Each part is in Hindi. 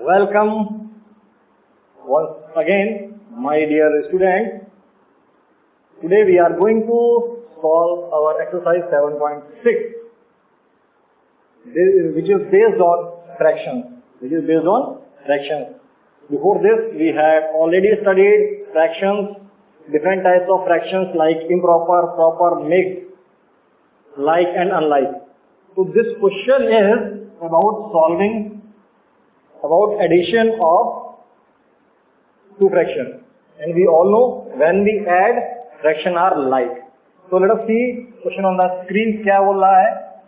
Welcome once again, my dear student. Today we are going to solve our exercise 7.6, which is based on fractions. Before this, we have already studied fractions, different types of fractions like improper, proper, mixed, like and unlike. So this question is about addition of two fractions, and we all know when we add fraction are like. So let us see question on the screen. क्या बोल रहा है?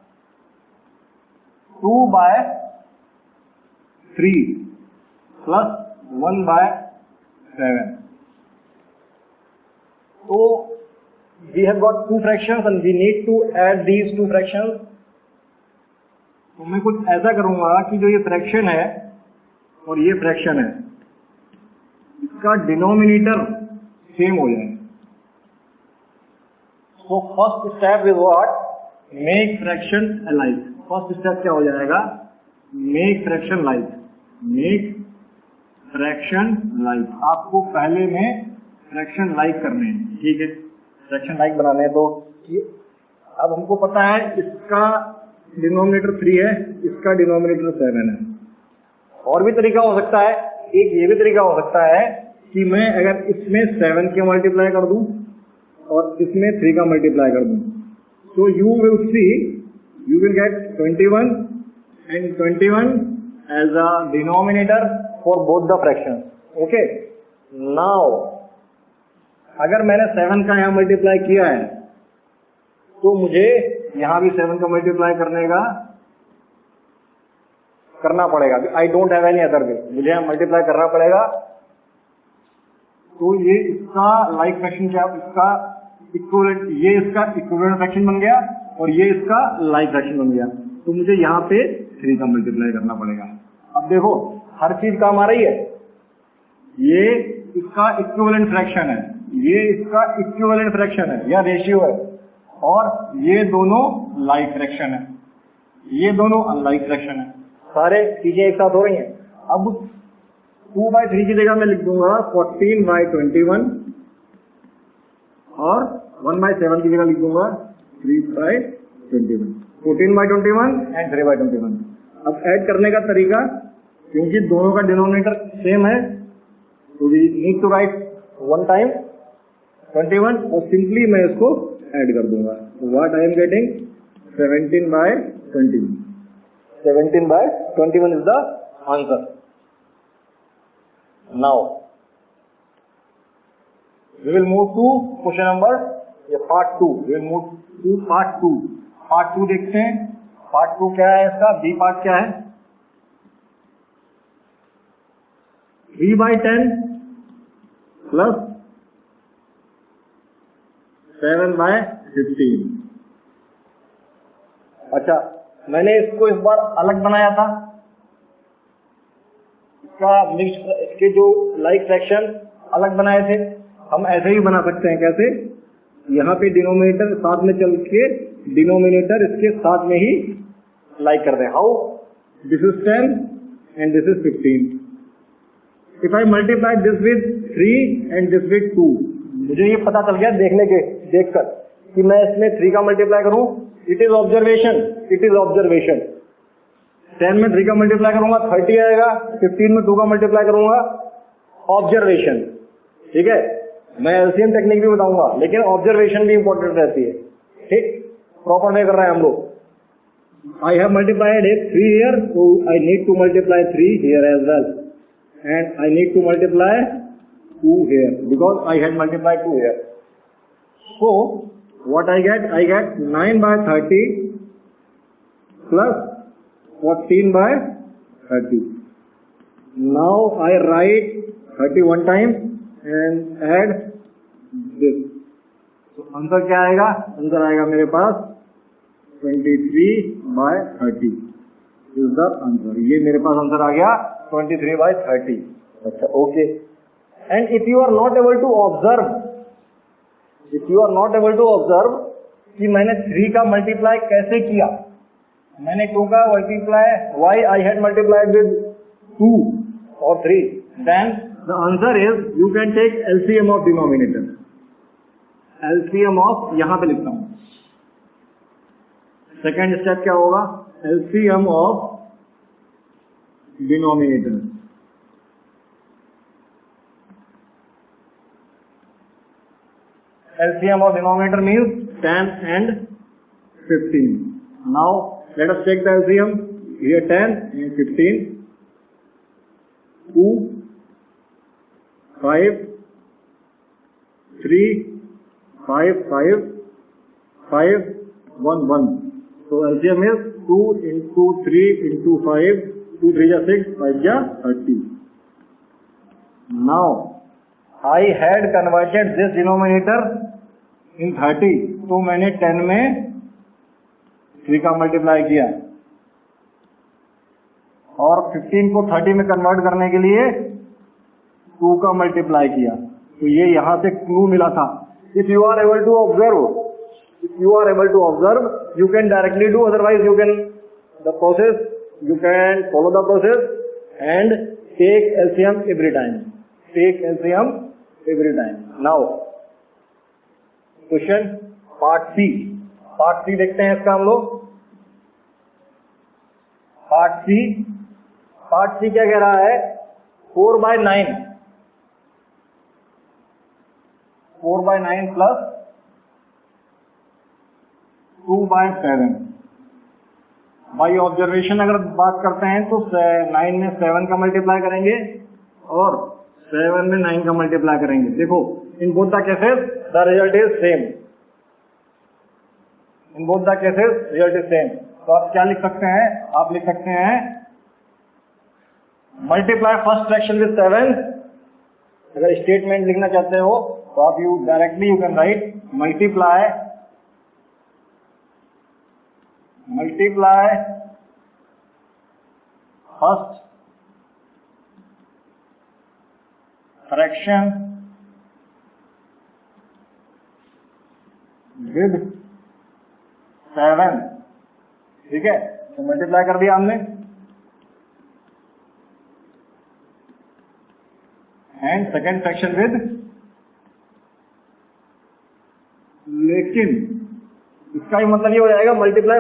2/3 plus 1/7. So we have got two fractions and we need to add these two fractions. तो मैं कुछ ऐसा करूंगा कि जो ये फ्रैक्शन है और ये फ्रैक्शन है, इसका डिनोमिनेटर सेम हो जाए. तो first step is what? Make fraction alike. First step क्या हो जाएगा? Make fraction like. Make fraction like. आपको पहले में फ्रैक्शन लाइक करने हैं, ठीक है? फ्रैक्शन लाइक बनाने हैं. तो अब हमको पता है इसका डिनोमिनेटर 3 है, इसका डिनोमिनेटर 7 है. और भी तरीका हो सकता है. एक ये भी तरीका हो सकता है कि मैं अगर इसमें 7 के मल्टीप्लाई कर दूं और इसमें 3 का मल्टीप्लाई कर दूं, तो you will get 21 and 21 as a denominator for both the fraction. Okay. Now अगर मैंने 7 का यहां मल्टीप्लाई किया है तो मुझे यहां भी 7 का मल्टीप्लाई करना पड़ेगा. I don't have any other way. मुझे यहां मल्टीप्लाई करना पड़ेगा. तो ये इसका लाइक फ्रैक्शन क्या? इसका इक्विवेलेंट. ये इसका इक्विवेलेंट फ्रैक्शन बन गया और ये इसका लाइक फ्रैक्शन बन गया. तो मुझे यहाँ पे 3 का मल्टीप्लाई करना पड़ेगा. अब देखो हर चीज काम आ रही है. ये इसका इक्विवेलेंट फ्रैक्शन है, ये इसका इक्विवेलेंट फ्रैक्शन है या रेशियो है, और ये दोनों लाइक फ्रैक्शन है, ये दोनों अनलाइक फ्रैक्शन है. सारे चीजें एक साथ हो रही हैं. अब 2/3 की जगह मैं लिख दूंगा 14/21 और 1/7 की जगह लिख दूंगा 3/21. 14/21 एंड 3/21. अब ऐड करने का तरीका, क्योंकि दोनों का डिनोमिनेटर सेम है, तो we need to write one time 21 और सिंपली मैं इसको ऐड कर दूंगा. What I am getting? 17/21. 17/21 is the answer. Now we will move to question number part 2. We will move to part 2. Part 2 देखते हैं. Part 2 क्या है इसका? B part क्या है? 3/10 plus 7/15. अच्छा, मैंने इसको इस बार अलग बनाया था. इसके जो लाइक फ्रैक्शन अलग बनाए थे. हम ऐसे ही बना सकते हैं. कैसे? यहाँ पे डिनोमिनेटर साथ में चल के डिनोमिनेटर इसके साथ में ही लाइक कर दें. How? This is 10 and this is 15. If I multiply this with 3 and this with 2, मुझे ये पता चल गया देखकर कि मैं इसमें 3 का मल्टीप्लाई करूं. It is observation. 10 में 3 का मल्टीप्लाई करूंगा 30 आएगा. 15 में 2 का मल्टीप्लाई करूंगा ऑब्जर्वेशन. ठीक है. मैं एलसीएम टेक्निक भी बताऊंगा, लेकिन ऑब्जर्वेशन भी इंपॉर्टेंट रहती है. ठीक. प्रॉपर में कर रहे हैं हम लोग. I have multiplied 3 here, so I need to multiply 3 here as well, and I need to multiply 2 here because I had multiplied 2 here. So what I get 9/30 plus 14/30. Now I write 30 one time and add this. So answer क्या आएगा? आंसर आएगा मेरे पास 23/30 is the answer. ये मेरे पास आंसर आ गया 23/30. अच्छा, okay. And if you are not able to observe कि मैंने 3 का मल्टीप्लाई कैसे किया, मैंने 2 का multiply, why I had multiplied with 2 or 3, then the answer is you can take LCM of denominator. LCM of यहाँ पे लिखता हूँ. सेकेंड स्टेप क्या होगा? LCM of denominator. LCM of denominator means 10 and 15. Now let us check the LCM. Here 10 and 15. 2, 5, 3, 5, 5, 5, 1, 1. So LCM is 2 into 3 into 5. 2 3 is 6, 5 is 30. Now I had converted this denominator in 30. तो मैंने 10 में 3 का मल्टीप्लाई किया और 15 को 30 में कन्वर्ट करने के लिए 2 का मल्टीप्लाई किया. तो ये यहां से क्लू मिला था. If you are able to observe, you can directly do. Otherwise, you can follow the process and take LCM every time. Now, question part C देखते हैं इसका हम लोग. पार्ट सी क्या कह रहा है? 4/9 प्लस 2/7. बाई ऑब्जर्वेशन अगर बात करते हैं तो 9 में 7 का मल्टीप्लाई करेंगे और 7 में 9 का मल्टीप्लाई करेंगे. देखो, in both the cases the result is same. तो आप क्या लिख सकते हैं? आप लिख सकते हैं मल्टीप्लाई फर्स्ट फ्रैक्शन विद 7. अगर स्टेटमेंट लिखना चाहते हो तो आप you can write multiply first fraction with 7. ठीक है, तो मल्टीप्लाई कर दिया हमने. एंड सेकेंड फ्रैक्शन विद, लेकिन इसका भी मतलब ये हो जाएगा multiply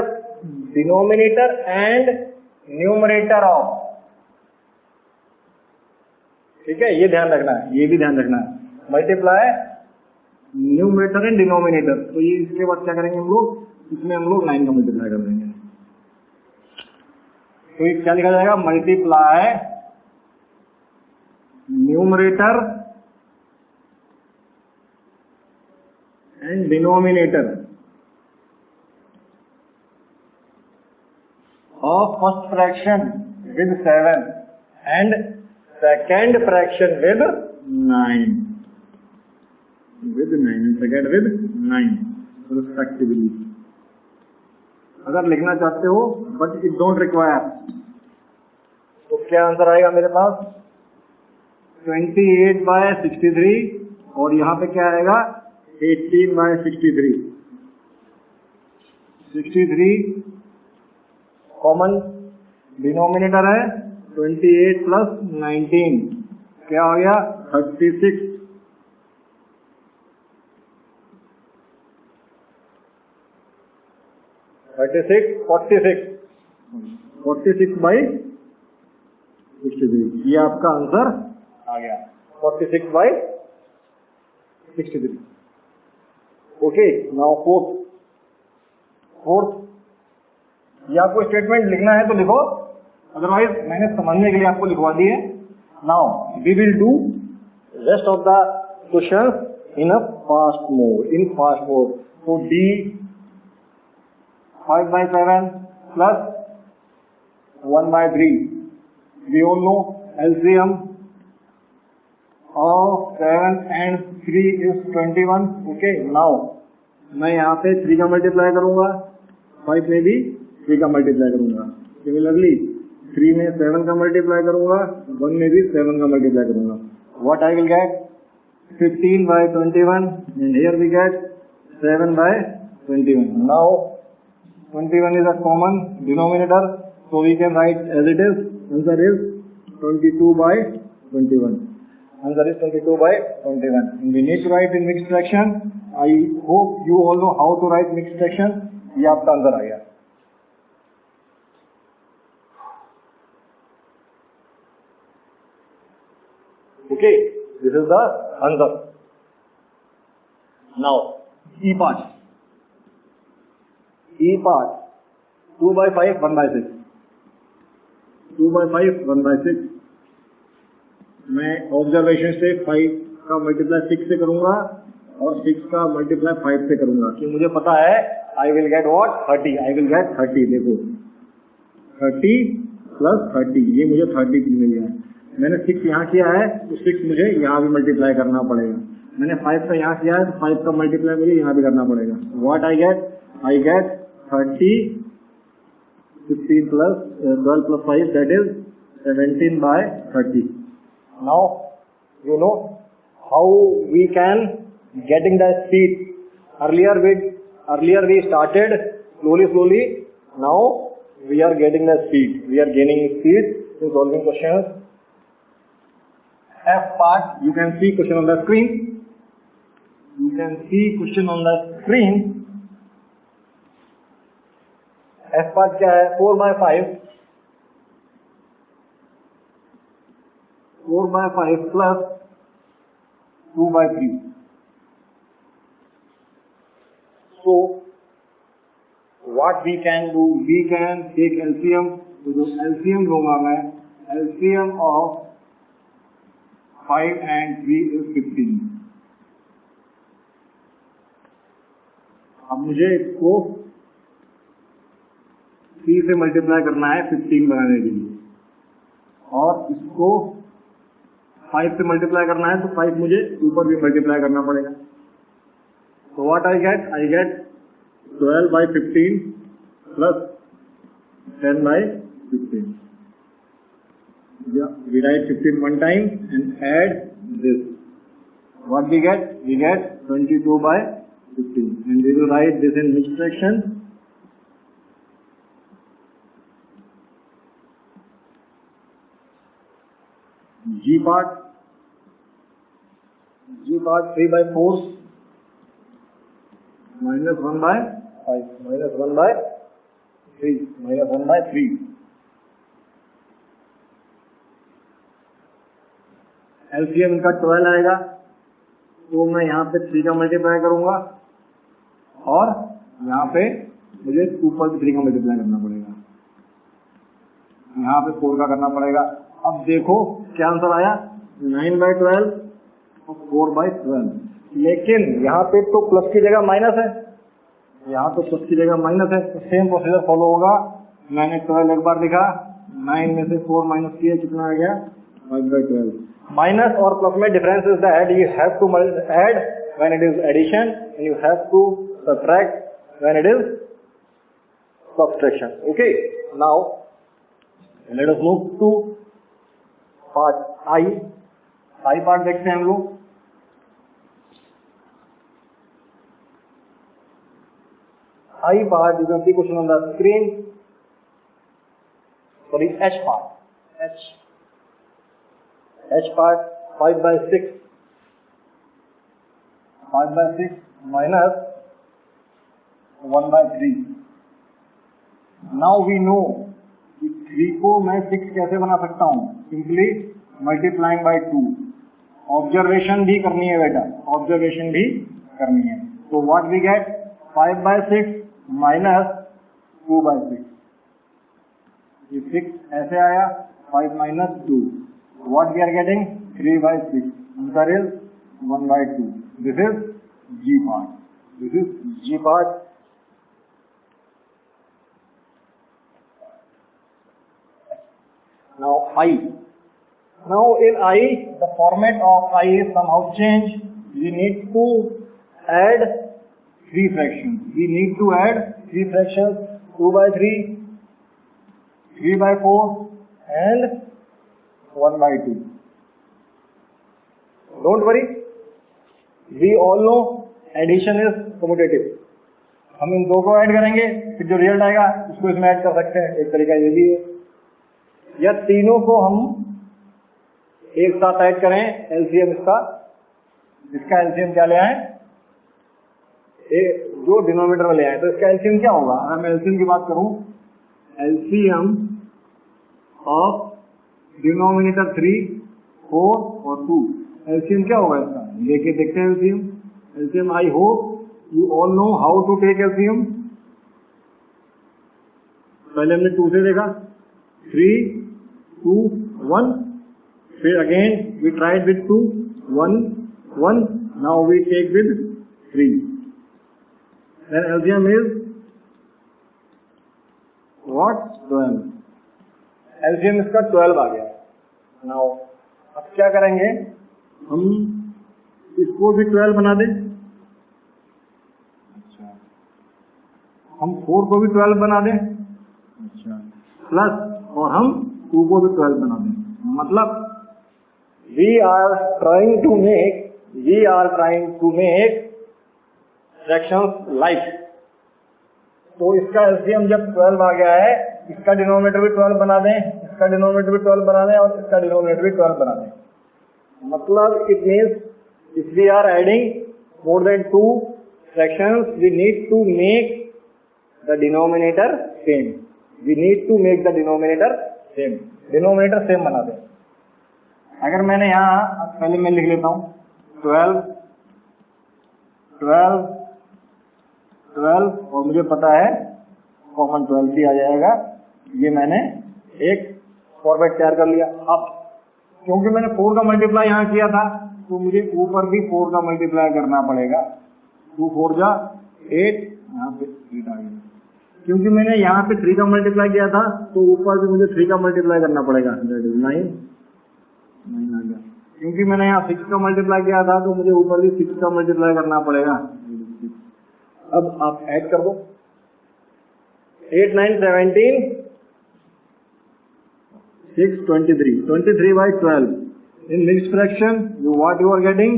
denominator and numerator of. ठीक है, ये ध्यान रखना है, ये भी ध्यान रखना है. Multiply numerator and denominator. तो ये इसके बाद क्या करेंगे हम लोग? इसमें हम लोग 9 का मल्टीप्लाई कर देंगे. तो ये क्या लिखा जाएगा? Multiply numerator and denominator of first fraction with 7 and second fraction with 9 and second with 9 respectively. अगर लिखना चाहते हो बट इट डोंट रिक्वायर, तो क्या आंसर आएगा मेरे पास? 28/63 और यहाँ पे क्या आएगा? 18/63. 63 कॉमन डिनोमिनेटर है. 28 प्लस 19 क्या हो गया? 36. 46/63. ये आपका आंसर आ गया. 46/63. Okay, now fourth. ये आपको स्टेटमेंट लिखना है तो लिखो, अदरवाइज मैंने समझने के लिए आपको लिखवा दिए. Now we will do rest of the questions in fast mode. तो D 5/7 plus 1/3. We all know LCM of 7 and 3 is 21. Okay, now मैं यहाँ पे 3 का मल्टीप्लाई करूंगा, 5 में भी 3 का मल्टीप्लाई करूंगा. सिमिलरली 3 में 7 का मल्टीप्लाई करूंगा, 1 में भी 7 का मल्टीप्लाई करूंगा. What I will get? 15/21 and here we get 7/21. Now 21 is a common denominator, so we can write as it is. Answer is 22/21. Answer is 22/21. And we need to write in mixed fraction. I hope you all know how to write mixed fraction. ये आपका आंसर आ गया. Okay, this is the answer. Now, E part. E part. 2/5, 1/6. 2/5, 1/6. मैं ऑब्जर्वेशन से 5 का मल्टीप्लाई 6 से करूंगा और 6 का मल्टीप्लाई 5 से करूंगा कि मुझे पता है I will get what 30. I will get 30. देखो 30 प्लस 30, ये मुझे 30 मिल गया है. मैंने 6 यहाँ किया है तो 6 मुझे यहाँ भी मल्टीप्लाई करना पड़ेगा. मैंने 5 का यहाँ किया है तो 5 का मल्टीप्लाई मुझे यहाँ भी करना पड़ेगा. What I get 30, 15 plus 12 plus 5 that is 17/30. Now you know how we can getting the speed. Earlier we started slowly. Now we are getting the speed. We are gaining speed in solving questions. F part, you can see question on the screen. F part क्या है? 4/5. 4/5 plus 2/3. So what we can do? We can take LCM. तो जो LCM लूंगा मैं, LCM of 5 and 3 is 15. अब मुझे इसको 3 से मल्टीप्लाई करना है 15 बनाने के लिए, और इसको 5 से मल्टीप्लाई करना है तो 5 मुझे ऊपर भी मल्टीप्लाई करना पड़ेगा. तो what I get 12/15 plus 10/15. We write 15 one time and add this. What we get? We get 22/15, and we will write this in mixed fraction. G part 3/4 minus 1/5 minus 1/3. LCM इनका 12 आएगा, तो मैं यहाँ पे 3 का मल्टीप्लाई करूंगा और यहाँ पे मुझे ऊपर 3 का मल्टीप्लाई करना पड़ेगा, यहाँ पे 4 का करना पड़ेगा. अब देखो क्या आंसर आया, 9/12 और 4/12. लेकिन यहाँ पे तो प्लस की जगह माइनस है, यहाँ तो प्लस की जगह माइनस है, तो सेम प्रोसीजर फॉलो होगा. मैंने 12 एक बार लिखा, 9 में से 4 माइनस किया, कितना आ गया 5/12. माइनस और प्लस में difference is that you have to add when it is addition and you have to subtract when it is subtraction. Okay, now let us move to part I part देखते हैं हम लोग. I part, you can see question on the screen. Sorry, H part. H part 5/6 minus 1/3. Now we know कि 3 को मैं 6 कैसे बना सकता हूँ, सिंपली मल्टीप्लाइंग बाय 2. ऑब्जर्वेशन भी करनी है बेटा, ऑब्जर्वेशन भी करनी है. तो व्हाट वी गेट 5/6 माइनस 2/6. ये 6 ऐसे आया, 5 minus 2. What we are getting? 3/6. Answer is 1/2. This is G part. Now I. Now in I, the format of I is somehow changed. We need to add 3 fractions. 2/3, 3/4 and 1/2. Don't worry, we all know addition is commutative. हम इन दो को ऐड करेंगे, फिर जो रिजल्ट आएगा उसको इसमें ऐड कर सकते हैं. एक तरीका ये भी है, या तीनों को हम एक साथ ऐड करें एलसीएम इसका एलसीएम क्या ले आए, जो डिनोमिनेटर में ले आए, तो इसका एलसीएम क्या होगा? अगर मैं एलसीएम की बात करूं, एलसीएम ऑफ डिनोमिनेटर 3, 4 और 2, एलसीएम क्या होगा इसका? लेके देखते हैं LCM. I hope you all know how to take LCM. पहले हमने 2 से देखा, 3, 2, 1, फिर again we tried with 2, 1, 1, now we take with 3, then LCM is what? 12। LCM इसका 12 आ गया। नाउ अब क्या करेंगे, हम इसको भी 12 बना दें। अच्छा, हम 4 को भी 12 बना दें। अच्छा, प्लस और हम 2 को भी 12 बना दें। मतलब we are trying to make fractions like. तो इसका एलसीएम जब 12 आ गया है, इसका डिनोमिनेटर भी 12 बना दें, इसका डिनोमिनेटर भी 12 बना दें और इसका डिनोमिनेटर भी 12 बना दें। मतलब it means if we are adding more than 2 fractions, we need to make the denominator same. Denominator same बना दें। अगर मैंने यहाँ पहले मैं लिख लेता हूँ 12 और मुझे पता है कॉमन 12 भी आ जाएगा। ये मैंने एक फॉर्मेट तैयार कर लिया। अब क्योंकि मैंने 4 का मल्टीप्लाई यहाँ किया था, तो मुझे ऊपर भी 4 का मल्टीप्लाई करना पड़ेगा। 2 4 जा 8, यहाँ पे 8 आ गया। क्योंकि मैंने यहाँ पे 3 का मल्टीप्लाई किया था, तो ऊपर भी मुझे 3 का मल्टीप्लाई करना पड़ेगा। 9 आ गया। क्योंकि मैंने यहाँ 6 का मल्टीप्लाई किया था, तो मुझे ऊपर भी 6 का मल्टीप्लाई करना पड़ेगा। अब आप ऐड कर दो, 8 9 17 6 23 by 12 in mixed fraction, what you are getting,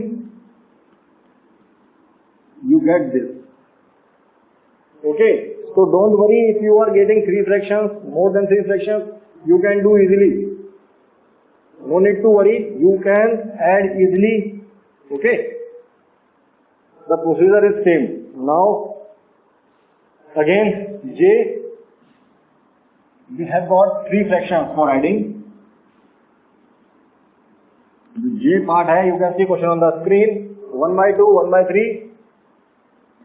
you get this. Okay, so don't worry if you are getting 3 fractions, more than 3 fractions, you can do easily. No need to worry, you can add easily. Okay, the procedure is same. Now again J, we have got 3 fractions for adding. The J part है, you can see question on the screen, 1 by 2, 1 by 3.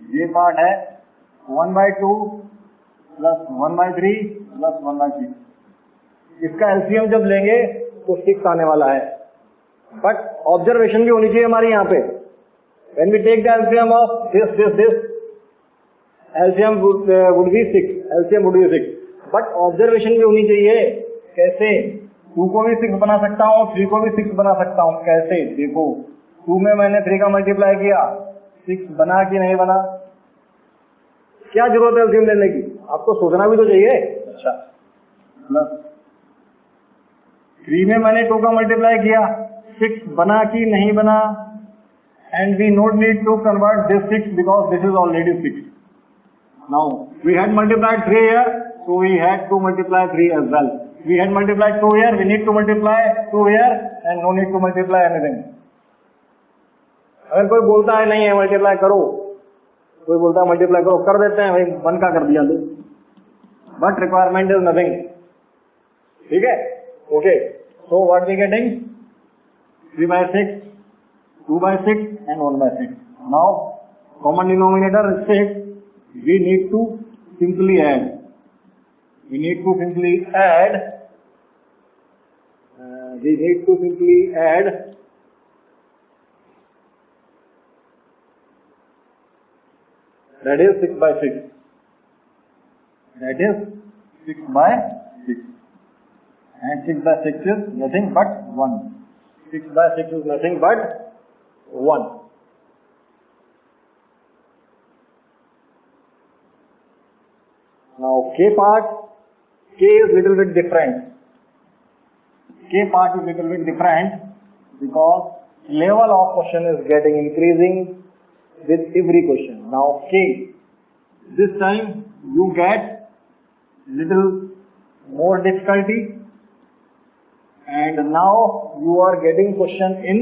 J part है 1 by 2 plus 1 by 3 plus 1 by 6. इसका एलसीएम जब लेंगे तो 6 आने वाला है। बट ऑब्जर्वेशन भी होनी चाहिए हमारी यहाँ पे। When we take the LCM of this, LCM would be 6, but observation भी होनी चाहिए। कैसे? 2 को भी 6 बना सकता हूँ, 3 को भी 6 बना सकता हूँ। कैसे? देखो 2 में मैंने 3 का मल्टीप्लाई किया, 6 बना कि नहीं बना? क्या जरूरत है एलसीएम लेने की? आपको सोचना भी तो चाहिए। अच्छा, प्लस 3 में मैंने 2 का मल्टीप्लाई किया, 6 बना कि नहीं बना? And we not need to convert this 6 because this is already 6. Now we had multiplied 3 here, so we had to multiply 3 as well. We had multiplied 2 here, we need to multiply 2 here and no need to multiply anything. अगर कोई बोलता है नहीं है मल्टीप्लाई करो, कोई बोलता है मल्टीप्लाई करो, कर देते हैं भाई, मन का कर दिया तो, बट रिक्वायरमेंट इज नथिंग. ठीक है, okay. So what we getting? 3 by 6, 2 by 6 and 1 by 6. Now common denominator is 6. We need to simply add. That is 6 by 6. And 6 by 6 is nothing but 1. 6 by 6 is nothing but 1. Now K is little bit different. Because level of question is getting increasing with every question. Now K, this time you get little more difficulty. and now you are getting question in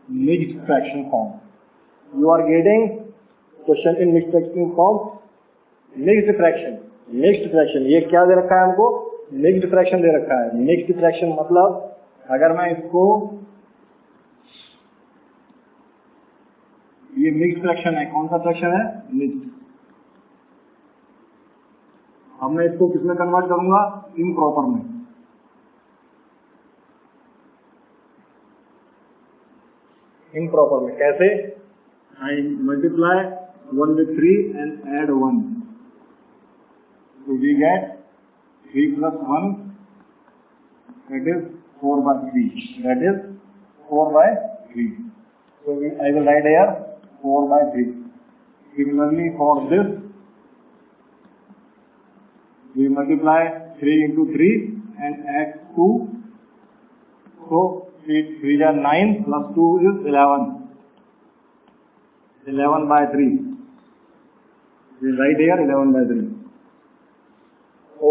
mixed fraction form. You are getting question in mixed fraction form. Mixed fraction ये क्या दे रखा है हमको? मिक्स्ड फ्रैक्शन दे रखा है. मिक्स्ड फ्रैक्शन मतलब अगर मैं इसको, ये मिक्स्ड फ्रैक्शन है, कौन सा फ्रैक्शन है? मिक्स्ड. अब मैं इसको किसमें कन्वर्ट करूंगा? इम्प्रॉपर में. इम्प्रॉपर में कैसे? आई multiply 1 with 3 and add 1. So we get 3 plus 1, that is 4 by 3. That is 4 by 3. So I will write here 4 by 3. Similarly for this, we multiply 3 into 3 and add 2. So 3 are 9 plus 2 is 11. 11 by 3. We write here 11 by 3.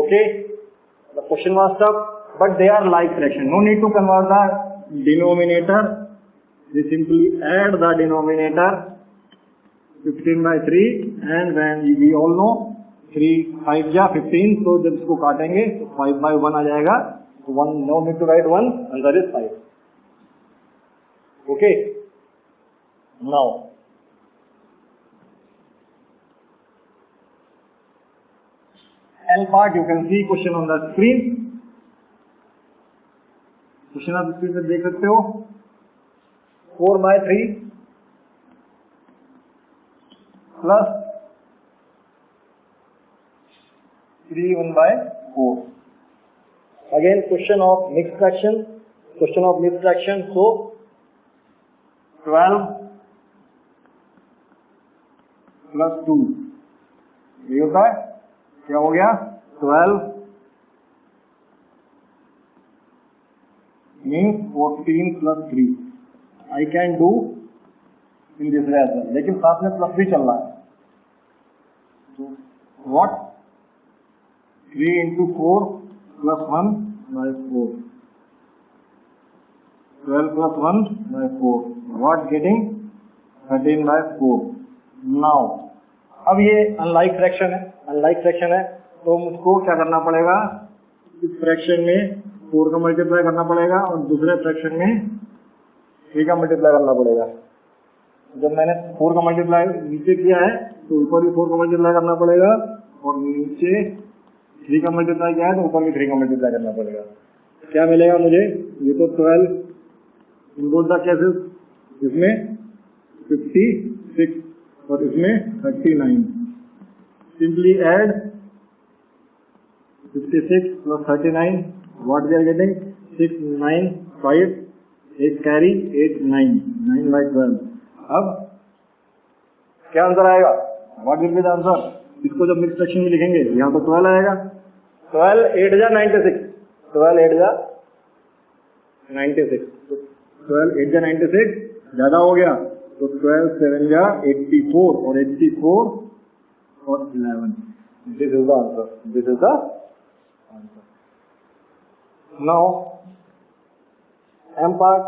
Okay. The question was tough, but they are like fraction. No need to convert the denominator. We simply add the denominator 15 by 3, and when we all know 3 5 या 15, तो जब इसको काटेंगे तो 5 by 1 आ जाएगा. So 1, no need to write 1, answer is 5. Okay. Now L part you can see question on the screen. Question आप स्क्रीन पर देख सकते हो. 4 by 3 plus 3 1 by 4. Again question of mixed fraction. So 12 plus 2 ये होता है, क्या हो गया? 12 means 14 plus 3. I can do in this way as well, लेकिन साथ में प्लस भी चल रहा है. So what? 3 into 4 plus 1 by 4. 12 plus 1 by 4. What getting? 13 by 4. Now अब ये अनलाइक फ्रैक्शन है, तो मुझको क्या करना पड़ेगा? इस फ्रैक्शन में 4 का मल्टीप्लाई करना पड़ेगा और दूसरे फ्रैक्शन में 3 का मल्टीप्लाई करना पड़ेगा. जब मैंने 4 का मल्टीप्लाई नीचे किया है तो ऊपर भी 4 का मल्टीप्लाई करना पड़ेगा, और नीचे 3 का मल्टीप्लाई किया है तो ऊपर भी 3 का मल्टीप्लाई करना पड़ेगा. क्या मिलेगा मुझे? ये तो 12 इन बोथ द केसेस, इसमें 56 और इसमें 39. Simply add 56 plus 39. What we are getting? 6 9 5 8 carry 8 9 9 by 12. अब क्या आंसर आएगा? What will be the answer? इसको जब मिक्स फ्रैक्शन में लिखेंगे यहाँ तो 12 आएगा. 12 8 जा 96. 12 8 जा 96. 12 8 जा 96 ज्यादा हो गया तो 12 7 जा 84 और 84 और 11. This is the answer. Now M part,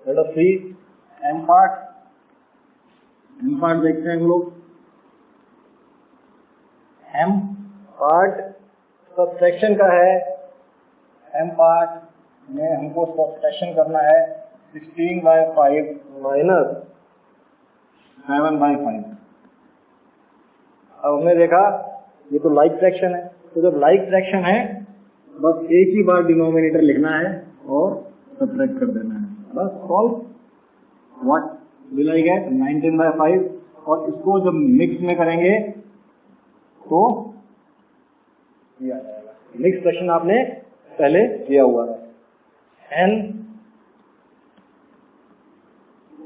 let us see M part. M part देखते हैं हम लोग. M part सब्ट्रैक्शन का है. M part में हमको सब्ट्रैक्शन करना है 16 by 5 minus 7 by 5. अब हमने देखा ये तो लाइक फ्रैक्शन है, तो जब लाइक फ्रैक्शन है बस एक ही बार डिनोमिनेटर लिखना है और सब्ट्रैक्ट कर देना है, बस solve. What will I get? 19 by 5. और इसको जब मिक्स में करेंगे तो ये आ जाएगा. मिक्स फ्रैक्शन आपने पहले किया हुआ है. n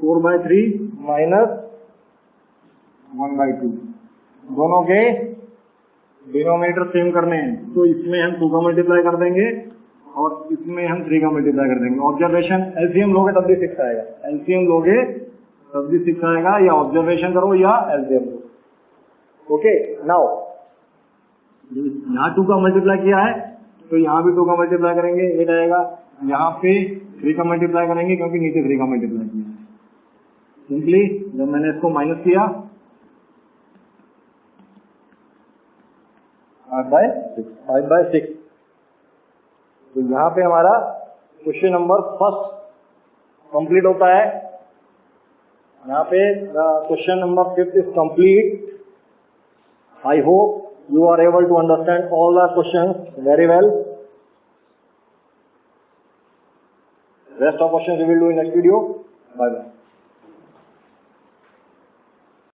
4 by 3 minus 1 by 2. दोनों के डिनोमिनेटर सेम करने हैं, तो इसमें हम 2 का मल्टीप्लाई कर देंगे और इसमें हम 3 का मल्टीप्लाई कर देंगे. ऑब्जर्वेशन एलसीएम लोगे तब भी 6 आएगा. एलसीएम लोगे तब भी 6 आएगा, या ऑब्जर्वेशन करो या एलसीएम लो. ओके. नाउ यहाँ 2 का मल्टीप्लाई किया है तो यहाँ भी 2 का मल्टीप्लाई करेंगे 8 आएगा, यहाँ पे 3 का मल्टीप्लाई करेंगे क्योंकि नीचे 3 का मल्टीप्लाई किया। सिंपली जब मैंने इसको माइनस किया 5/6, तो यहाँ पे हमारा क्वेश्चन नंबर फर्स्ट कंप्लीट होता है। यहाँ पे question number 5 is complete. I hope you are able to understand all the questions very well. Rest of questions we will do in next video. Bye bye.